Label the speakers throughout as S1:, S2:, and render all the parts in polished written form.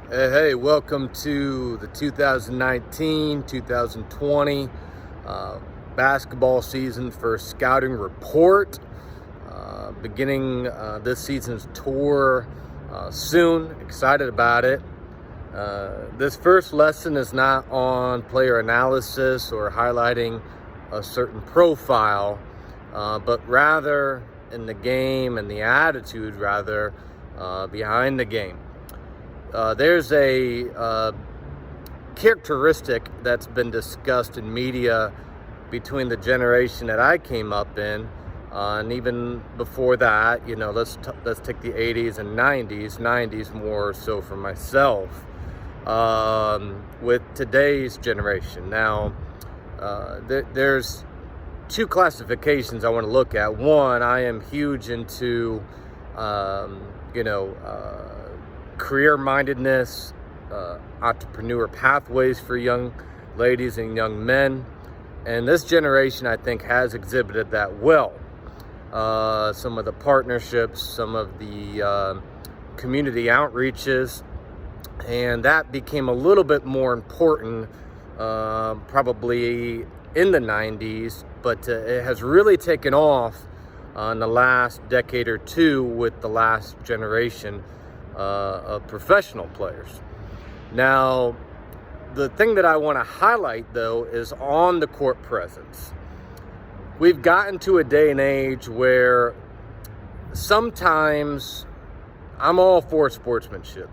S1: Hey, welcome to the 2019-2020 basketball season for Scouting Report. Beginning this season's tour soon. Excited about it. This first lesson is not on player analysis or highlighting a certain profile, but rather in the game and the attitude, rather, behind the game. There's a characteristic that's been discussed in media between the generation that I came up in, and even before that. Let's take the 80s and 90s more so for myself, with today's generation. Now, there's two classifications I want to look at. One, I am huge into, career-mindedness, entrepreneur pathways for young ladies and young men. And this generation, I think, has exhibited that well. Some of the partnerships, some of the community outreaches, and that became a little bit more important probably in the 90s, but it has really taken off in the last decade or two with the last generation of professional players. Now, the thing that I want to highlight, though, is on the court presence. We've gotten to a day and age where sometimes I'm all for sportsmanship.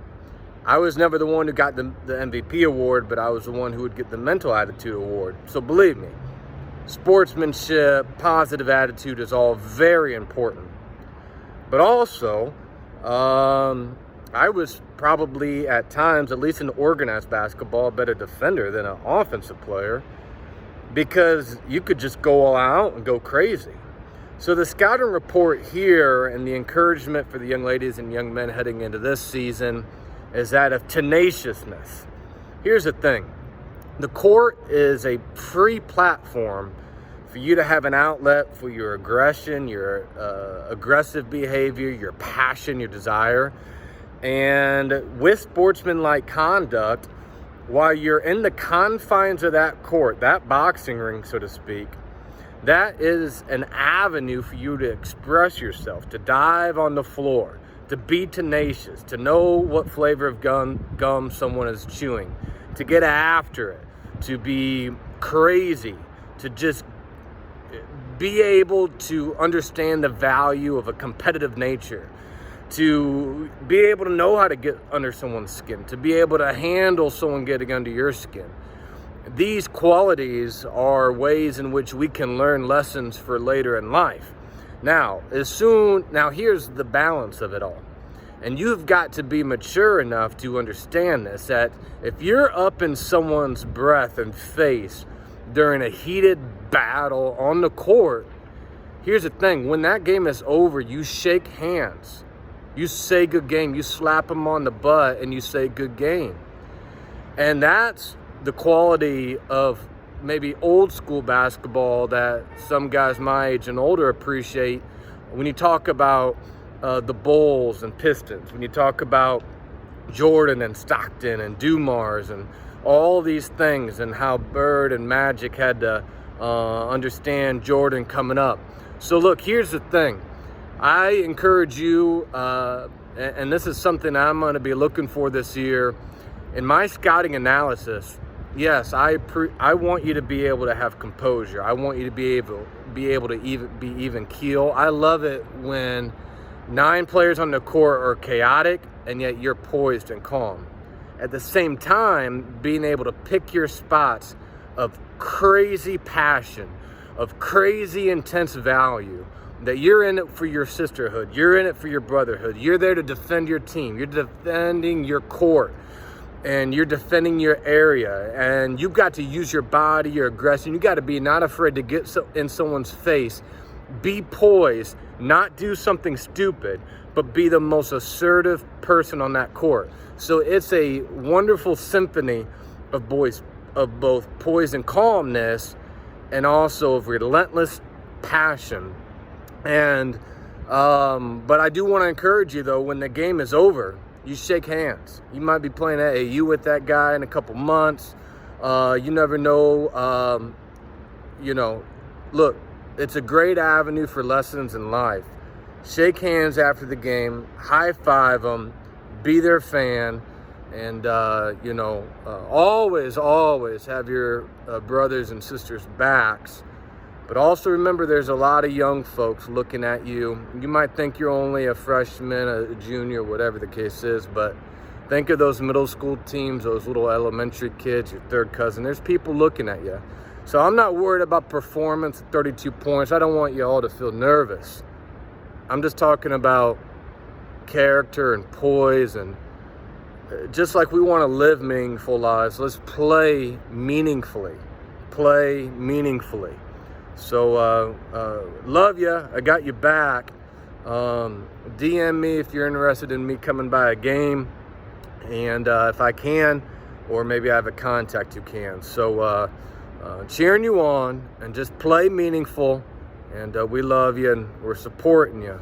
S1: I was never the one who got the MVP award, but I was the one who would get the mental attitude award. So believe me, sportsmanship, positive attitude is all very important. But also, I was probably at times, at least in organized basketball, a better defender than an offensive player, because you could just go all out and go crazy. So the scouting report here and the encouragement for the young ladies and young men heading into this season is that of tenaciousness. Here's the thing. The court is a free platform for you to have an outlet for your aggression, your aggressive behavior, your passion, your desire. And with sportsmanlike conduct, while you're in the confines of that court, that boxing ring, so to speak, that is an avenue for you to express yourself, to dive on the floor, to be tenacious, to know what flavor of gum someone is chewing, to get after it, to be crazy, to just be able to understand the value of a competitive nature, to be able to know how to get under someone's skin, to be able to handle someone getting under your skin. These qualities are ways in which we can learn lessons for later in life. Now, here's the balance of it all. And you've got to be mature enough to understand this, that if you're up in someone's breath and face during a heated battle on the court, here's the thing. When that game is over, you shake hands. You say good game. You slap them on the butt and you say good game. And that's the quality of maybe old school basketball that some guys my age and older appreciate when you talk about the Bulls and Pistons, when you talk about Jordan and Stockton and Dumars and all these things, and how Bird and Magic had to understand Jordan coming up. So look, here's the thing. I encourage you, and this is something I'm going to be looking for this year in my scouting analysis. Yes, I want you to be able to have composure. I want you to be able to be even keel. I love it when 9 players on the court are chaotic and yet you're poised and calm. At the same time, being able to pick your spots of crazy passion, of crazy intense value, that you're in it for your sisterhood, you're in it for your brotherhood, you're there to defend your team, you're defending your court, and you're defending your area, and you've got to use your body, your aggression. You got to be not afraid to get in someone's face, be poised, not do something stupid, but be the most assertive person on that court. So it's a wonderful symphony of both poise and calmness, and also of relentless passion. And but I do want to encourage you, though, when the game is over, You shake hands. You might be playing AAU with that guy in a couple months. You never know. Look, it's a great avenue for lessons in life. Shake hands after the game, high five them, be their fan, and always have your brothers and sisters' backs. But also remember, there's a lot of young folks looking at you. You might think you're only a freshman, a junior, whatever the case is, but think of those middle school teams, those little elementary kids, your third cousin. There's people looking at you. So I'm not worried about performance at 32 points. I don't want you all to feel nervous. I'm just talking about character and poise, and just like we want to live meaningful lives, let's play meaningfully. Play meaningfully. So, love you. I got you back. DM me if you're interested in me coming by a game, and if I can, or maybe I have a contact who can. So, cheering you on, and just play meaningful, and we love you, and we're supporting you.